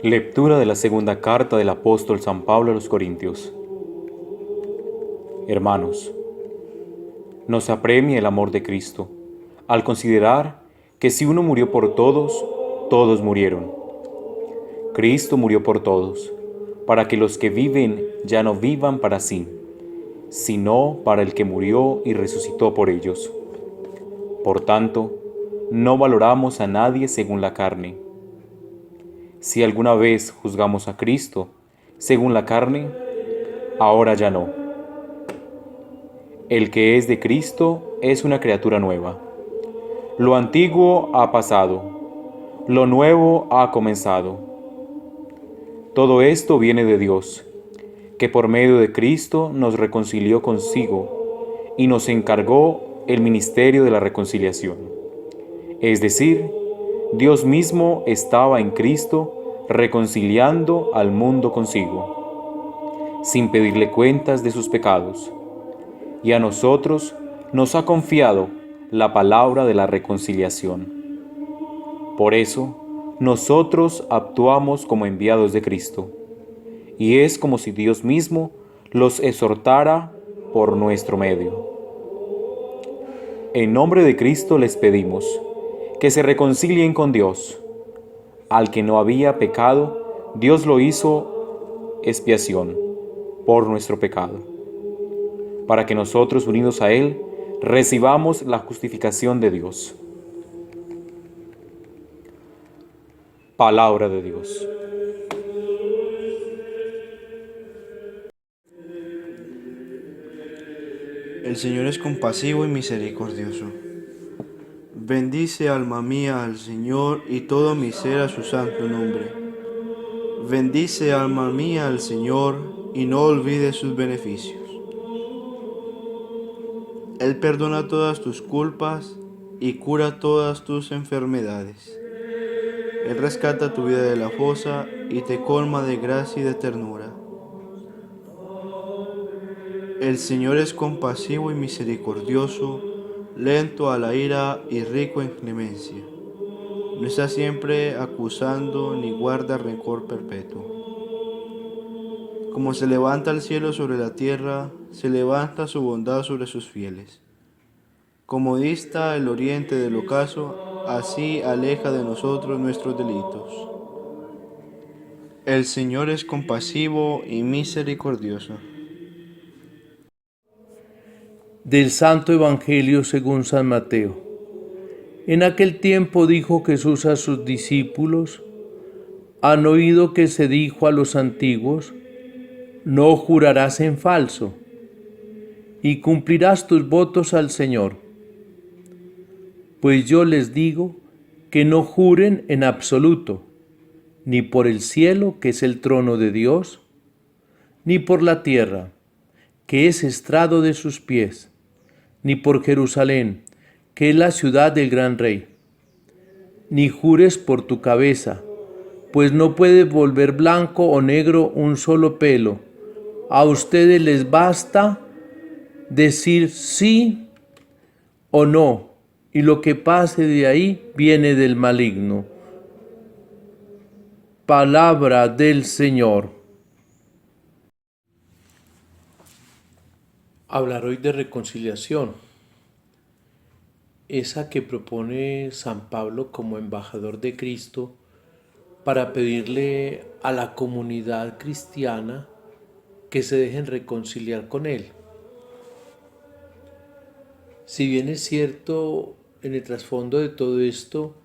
Lectura de la segunda carta del apóstol San Pablo a los Corintios. Hermanos, nos apremia el amor de Cristo, al considerar que si uno murió por todos, todos murieron. Cristo murió por todos, para que los que viven ya no vivan para sí, sino para el que murió y resucitó por ellos. Por tanto, no valoramos a nadie según la carne. Si alguna vez juzgamos a Cristo según la carne, ahora ya no. El que es de Cristo es una criatura nueva. Lo antiguo ha pasado, lo nuevo ha comenzado. Todo esto viene de Dios, que por medio de Cristo nos reconcilió consigo y nos encargó el ministerio de la reconciliación. Es decir, Dios mismo estaba en Cristo reconciliando al mundo consigo, sin pedirle cuentas de sus pecados, y a nosotros nos ha confiado la palabra de la reconciliación. Por eso, nosotros actuamos como enviados de Cristo, y es como si Dios mismo los exhortara por nuestro medio. En nombre de Cristo les pedimos que se reconcilien con Dios. Al que no había pecado, Dios lo hizo expiación por nuestro pecado, para que nosotros, unidos a Él, recibamos la justificación de Dios. Palabra de Dios. El Señor es compasivo y misericordioso. Bendice, alma mía, al Señor, y todo mi ser a su santo nombre. Bendice, alma mía, al Señor, y no olvides sus beneficios. Él perdona todas tus culpas y cura todas tus enfermedades. Él rescata tu vida de la fosa y te colma de gracia y de ternura. El Señor es compasivo y misericordioso, lento a la ira y rico en clemencia. No está siempre acusando ni guarda rencor perpetuo. Como se levanta el cielo sobre la tierra, se levanta su bondad sobre sus fieles. Como dista el oriente del ocaso, así aleja de nosotros nuestros delitos. El Señor es compasivo y misericordioso. Del Santo Evangelio según San Mateo. En aquel tiempo dijo Jesús a sus discípulos: ¿Han oído que se dijo a los antiguos: no jurarás en falso, y cumplirás tus votos al Señor? Pues yo les digo que no juren en absoluto, ni por el cielo, que es el trono de Dios, ni por la tierra, que es estrado de sus pies, ni por Jerusalén, que es la ciudad del gran rey. Ni jures por tu cabeza, pues no puedes volver blanco o negro un solo pelo. A ustedes les basta decir sí o no, y lo que pase de ahí viene del maligno. Palabra del Señor. Hablar hoy de reconciliación, esa que propone San Pablo como embajador de Cristo para pedirle a la comunidad cristiana que se dejen reconciliar con Él. Si bien es cierto, en el trasfondo de todo esto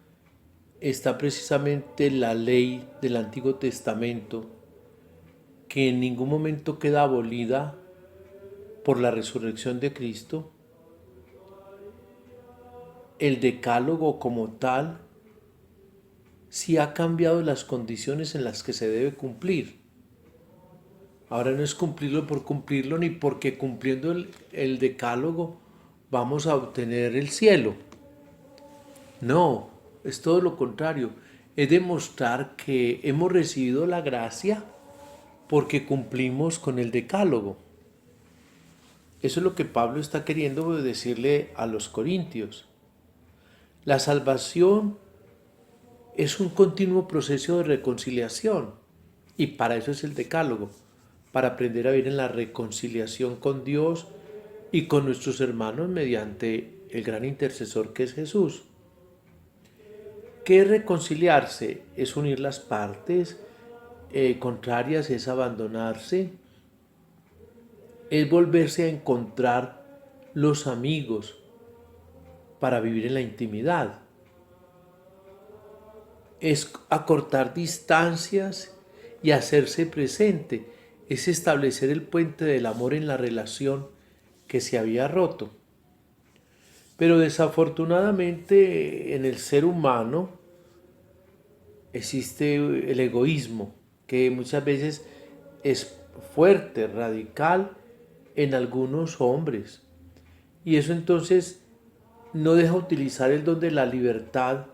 está precisamente la ley del Antiguo Testamento, que en ningún momento queda abolida por la resurrección de Cristo. El decálogo como tal sí ha cambiado las condiciones en las que se debe cumplir. Ahora no es cumplirlo por cumplirlo, ni porque cumpliendo el decálogo vamos a obtener el cielo. No, es todo lo contrario. Es demostrar que hemos recibido la gracia porque cumplimos con el decálogo. Eso es lo que Pablo está queriendo decirle a los corintios. La salvación es un continuo proceso de reconciliación. Y para eso es el decálogo, para aprender a vivir en la reconciliación con Dios y con nuestros hermanos mediante el gran intercesor que es Jesús. ¿Qué es reconciliarse? Es unir las partes contrarias, es abandonarse, es volverse a encontrar los amigos para vivir en la intimidad, es acortar distancias y hacerse presente, es establecer el puente del amor en la relación que se había roto. Pero desafortunadamente en el ser humano existe el egoísmo, que muchas veces es fuerte, radical en algunos hombres. Y eso entonces no deja utilizar el don de la libertad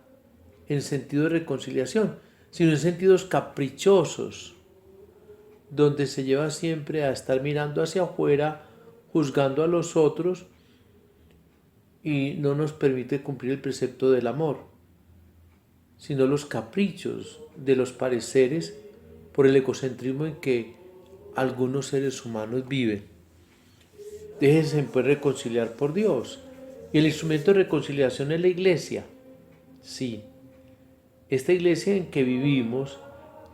en sentido de reconciliación, sino en sentidos caprichosos, donde se lleva siempre a estar mirando hacia afuera, juzgando a los otros y no nos permite cumplir el precepto del amor, sino los caprichos de los pareceres por el egocentrismo en que algunos seres humanos viven. Déjense pues reconciliar por Dios. Y el instrumento de reconciliación es la iglesia. Sí, esta iglesia en que vivimos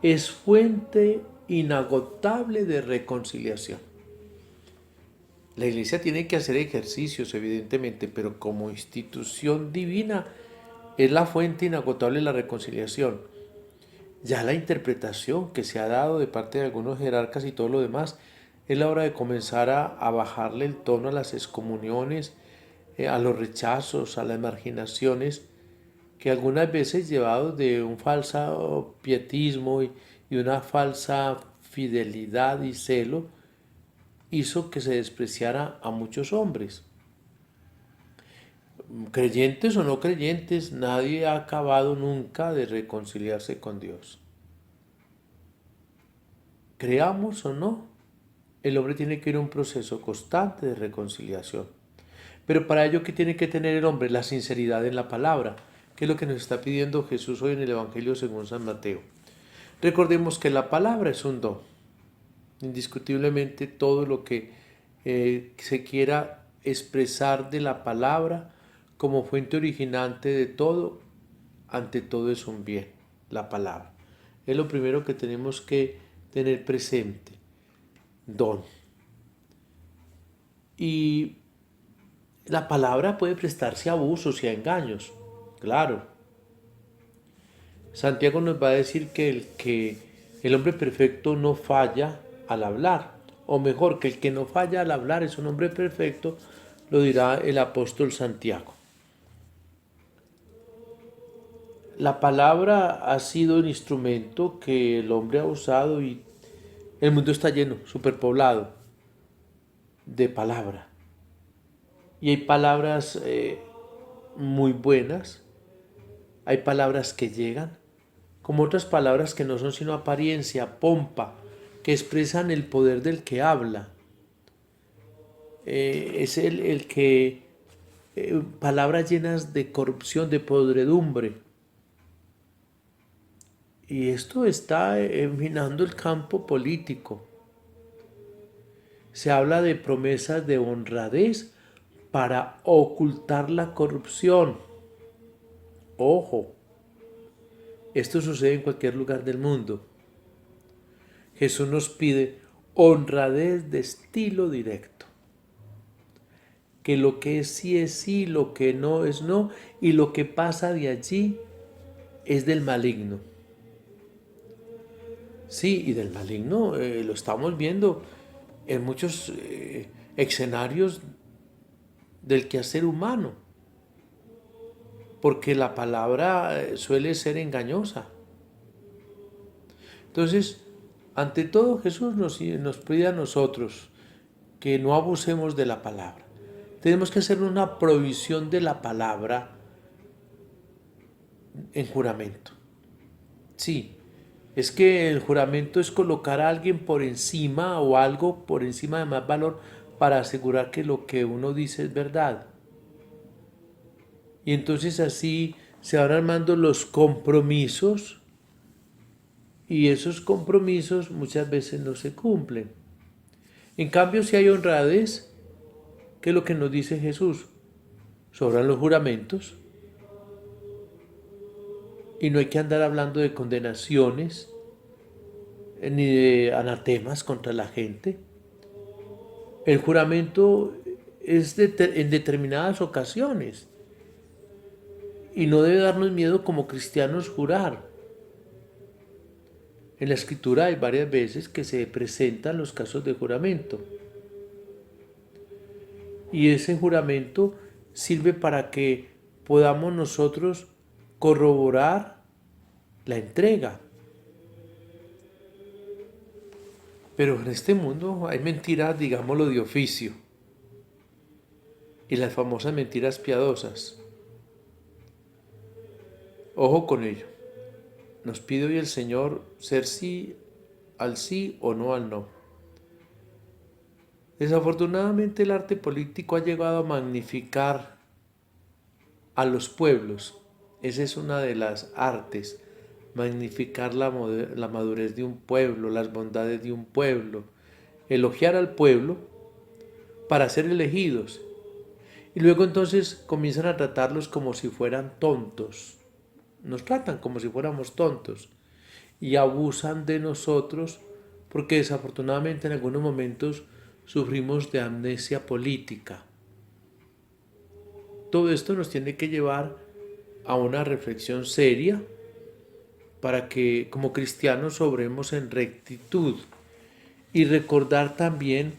es fuente inagotable de reconciliación. La iglesia tiene que hacer ejercicios, evidentemente, pero como institución divina es la fuente inagotable de la reconciliación. Ya la interpretación que se ha dado de parte de algunos jerarcas y todo lo demás, es la hora de comenzar a bajarle el tono a las excomuniones, a los rechazos, a las marginaciones, que algunas veces llevados de un falso pietismo y una falsa fidelidad y celo, hizo que se despreciara a muchos hombres. Creyentes o no creyentes, nadie ha acabado nunca de reconciliarse con Dios. Creamos o no, el hombre tiene que ir a un proceso constante de reconciliación. Pero para ello, ¿qué tiene que tener el hombre? La sinceridad en la palabra, que es lo que nos está pidiendo Jesús hoy en el Evangelio según San Mateo. Recordemos que la palabra es un don. Indiscutiblemente todo lo que se quiera expresar de la palabra como fuente originante de todo, ante todo es un bien, la palabra. Es lo primero que tenemos que tener presente, don. Y la palabra puede prestarse a abusos y a engaños, claro. Santiago nos va a decir que el hombre perfecto no falla al hablar, o mejor, que el que no falla al hablar es un hombre perfecto, lo dirá el apóstol Santiago. La palabra ha sido un instrumento que el hombre ha usado y el mundo está lleno, superpoblado de palabra. Y hay palabras muy buenas, hay palabras que llegan, como otras palabras que no son sino apariencia, pompa, que expresan el poder del que habla. Es el que, palabras llenas de corrupción, de podredumbre. Y esto está minando el campo político. Se habla de promesas de honradez para ocultar la corrupción. Ojo, esto sucede en cualquier lugar del mundo. Jesús nos pide honradez de estilo directo. Que lo que es sí, lo que no es no, y lo que pasa de allí es del maligno. Sí, y del maligno lo estamos viendo en muchos escenarios del quehacer humano, porque la palabra suele ser engañosa. Entonces, ante todo Jesús nos pide a nosotros que no abusemos de la palabra. Tenemos que hacer una provisión de la palabra en juramento. Sí, es que el juramento es colocar a alguien por encima o algo por encima de más valor para asegurar que lo que uno dice es verdad. Y entonces así se van armando los compromisos y esos compromisos muchas veces no se cumplen. En cambio, si hay honradez, ¿qué es lo que nos dice Jesús? Sobran los juramentos y no hay que andar hablando de condenaciones ni de anatemas contra la gente. El juramento es en determinadas ocasiones y no debe darnos miedo como cristianos jurar. En la Escritura hay varias veces que se presentan los casos de juramento. Y ese juramento sirve para que podamos nosotros corroborar la entrega. Pero en este mundo hay mentiras, digámoslo, de oficio. Y las famosas mentiras piadosas. Ojo con ello. Nos pide hoy el Señor ser sí al sí o no al no. Desafortunadamente el arte político ha llegado a magnificar a los pueblos. Esa es una de las artes, magnificar la madurez de un pueblo, las bondades de un pueblo, elogiar al pueblo para ser elegidos. Y luego entonces comienzan a tratarlos como si fueran tontos. Nos tratan como si fuéramos tontos y abusan de nosotros porque desafortunadamente en algunos momentos sufrimos de amnesia política. Todo esto nos tiene que llevar a una reflexión seria para que como cristianos obremos en rectitud y recordar también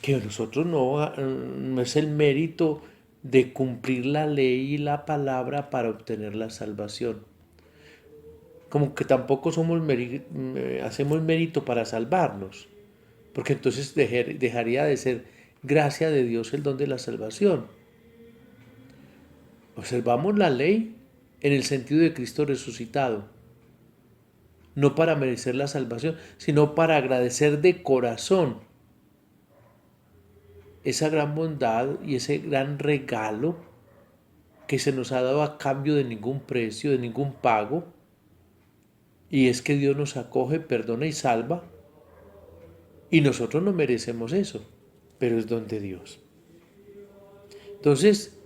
que nosotros no es el mérito de cumplir la ley y la palabra para obtener la salvación. Como que tampoco hacemos mérito para salvarnos, porque entonces dejaría de ser gracia de Dios el don de la salvación. Observamos la ley en el sentido de Cristo resucitado, no para merecer la salvación, sino para agradecer de corazón esa gran bondad y ese gran regalo que se nos ha dado a cambio de ningún precio, de ningún pago, y es que Dios nos acoge, perdona y salva, y nosotros no merecemos eso, pero es don de Dios. Entonces,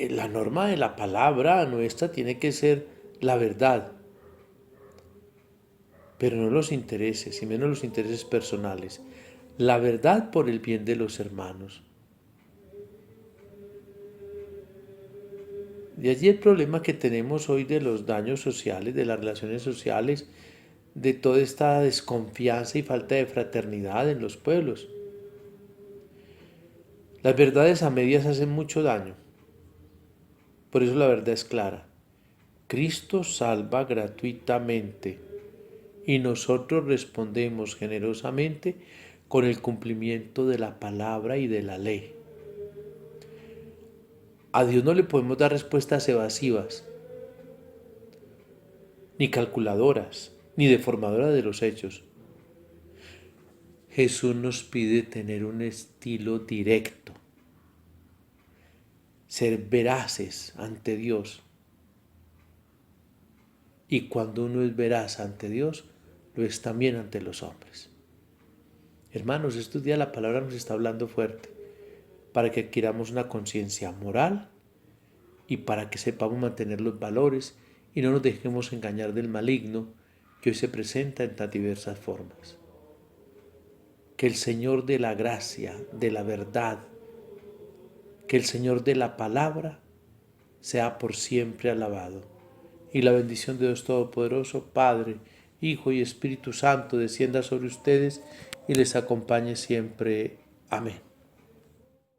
la norma de la palabra nuestra tiene que ser la verdad, pero no los intereses, y menos los intereses personales. La verdad por el bien de los hermanos. De allí el problema que tenemos hoy de los daños sociales, de las relaciones sociales, de toda esta desconfianza y falta de fraternidad en los pueblos. Las verdades a medias hacen mucho daño. Por eso la verdad es clara. Cristo salva gratuitamente y nosotros respondemos generosamente con el cumplimiento de la palabra y de la ley. A Dios no le podemos dar respuestas evasivas, ni calculadoras, ni deformadoras de los hechos. Jesús nos pide tener un estilo directo, ser veraces ante Dios. Y cuando uno es veraz ante Dios, lo es también ante los hombres. Hermanos, estos días la palabra nos está hablando fuerte para que adquiramos una conciencia moral y para que sepamos mantener los valores y no nos dejemos engañar del maligno que hoy se presenta en tan diversas formas. Que el Señor de la gracia, de la verdad, que el Señor de la palabra sea por siempre alabado. Y la bendición de Dios Todopoderoso, Padre, Hijo y Espíritu Santo descienda sobre ustedes y les acompañe siempre. Amén.